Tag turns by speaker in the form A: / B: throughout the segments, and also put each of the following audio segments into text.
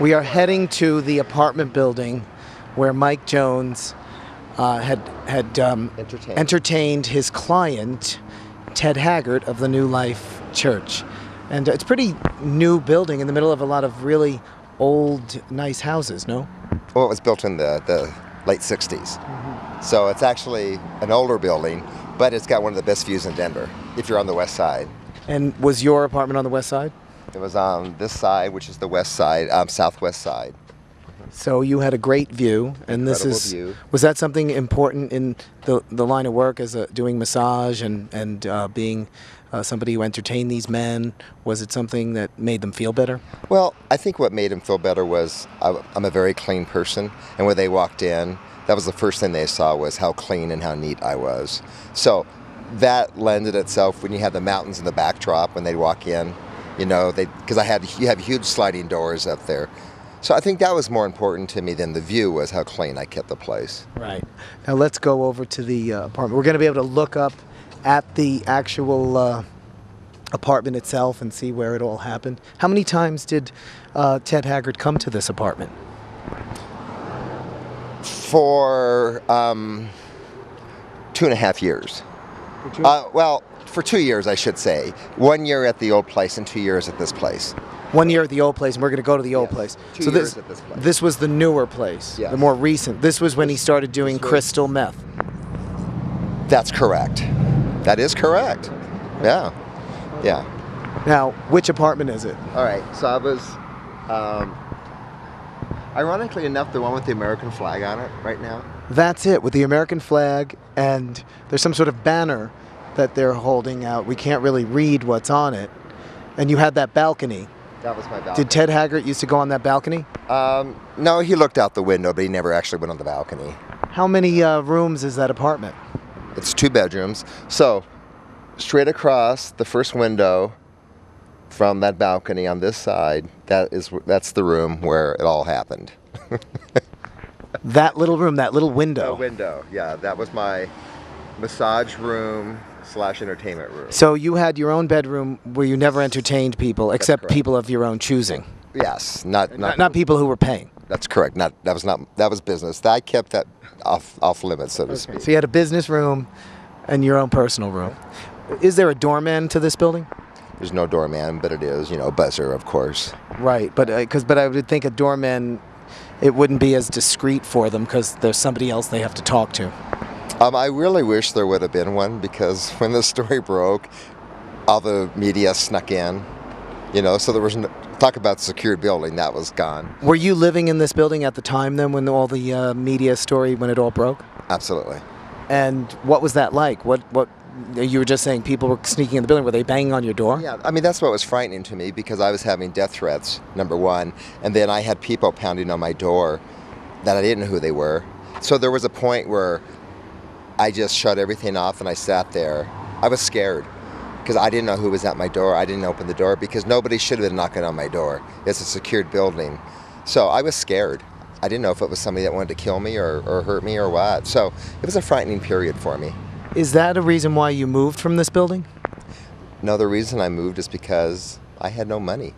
A: We are heading to the apartment building where Mike Jones had entertained his client, Ted Haggard of the New Life Church. And it's a pretty new building in the middle of a lot of really old, nice houses, no?
B: Well, it was built in the late 60s. So it's actually an older building, but it's got one of the best views in Denver, if you're on the west side.
A: And was your apartment on the west side?
B: It was on this side, which is the west side, southwest side.
A: So you had a great view, and
B: Incredible view.
A: Was that something important in the line of work as doing massage and being somebody who entertained these men? Was it something that made them feel better?
B: Well, I think what made them feel better was I'm a very clean person, and when they walked in, that was the first thing they saw was how clean and how neat I was. So that lended itself when you had the mountains in the backdrop when they'd walk in, you know, because you have huge sliding doors up there. So I think that was more important to me than the view was how clean I kept the place.
A: Right. Now let's go over to the apartment. We're going to be able to look up at the actual apartment itself and see where it all happened. How many times did Ted Haggard come to this apartment?
B: For 2.5 years. Well, for 2 years, I should say. 1 year at the old place and 2 years at this place.
A: 1 year at the old place, and we're going to go to the old place.
B: 2 years at this place.
A: This was the newer place,
B: Yes.
A: the more recent. This was when he started doing crystal meth.
B: That's correct. That is correct. Yeah. Yeah.
A: Now, which apartment is it?
B: All right. So I was, ironically enough, the one with the American flag on it right now.
A: That's it, with the American flag, and there's some sort of banner that they're holding out. We can't really read what's on it. And you had that balcony.
B: That was my balcony.
A: Did Ted Haggard used to go on that balcony?
B: No, he looked out the window, but he never actually went on the balcony.
A: How many rooms is that apartment?
B: It's 2 bedrooms. So straight across the first window from that balcony on this side, that's the room where it all happened.
A: That little room, that little window.
B: The window, yeah. That was my massage room / entertainment room.
A: So you had your own bedroom where you never entertained people except
B: correct.
A: people of your own choosing.
B: Yes, not
A: people who were paying.
B: That's correct. That was business. I kept that off limits, so to speak.
A: So you had a business room and your own personal room. Is there a doorman to this building?
B: There's no doorman, but it is, buzzer, of course.
A: Right, but I would think a doorman, it wouldn't be as discreet for them because there's somebody else they have to talk to.
B: I really wish there would have been one, because when the story broke, all the media snuck in, so there was talk about secured building, that was gone.
A: Were you living in this building at the time then when all the media story, when it all broke?
B: Absolutely.
A: And what was that like? What you were just saying people were sneaking in the building. Were they banging on your door?
B: Yeah, I mean, that's what was frightening to me, because I was having death threats, number one, and then I had people pounding on my door that I didn't know who they were. So there was a point where I just shut everything off and I sat there. I was scared because I didn't know who was at my door. I didn't open the door because nobody should have been knocking on my door. It's a secured building. So I was scared. I didn't know if it was somebody that wanted to kill me or hurt me or what. So it was a frightening period for me.
A: Is that a reason why you moved from this building?
B: No, the reason I moved is because I had no money.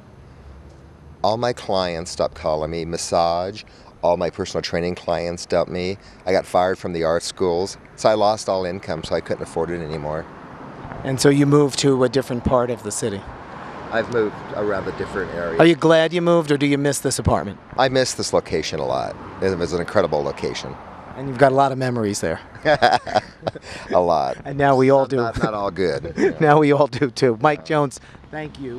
B: All my clients stopped calling me. Massage, all my personal training clients dumped me. I got fired from the art schools. So I lost all income, so I couldn't afford it anymore.
A: And so you moved to a different part of the city?
B: I've moved around a different area.
A: Are you glad you moved, or do you miss this apartment?
B: I miss this location a lot. It was an incredible location.
A: And you've got a lot of memories there.
B: A lot.
A: And now we all do.
B: Not all good.
A: Now we all do too. Mike Jones, thank you.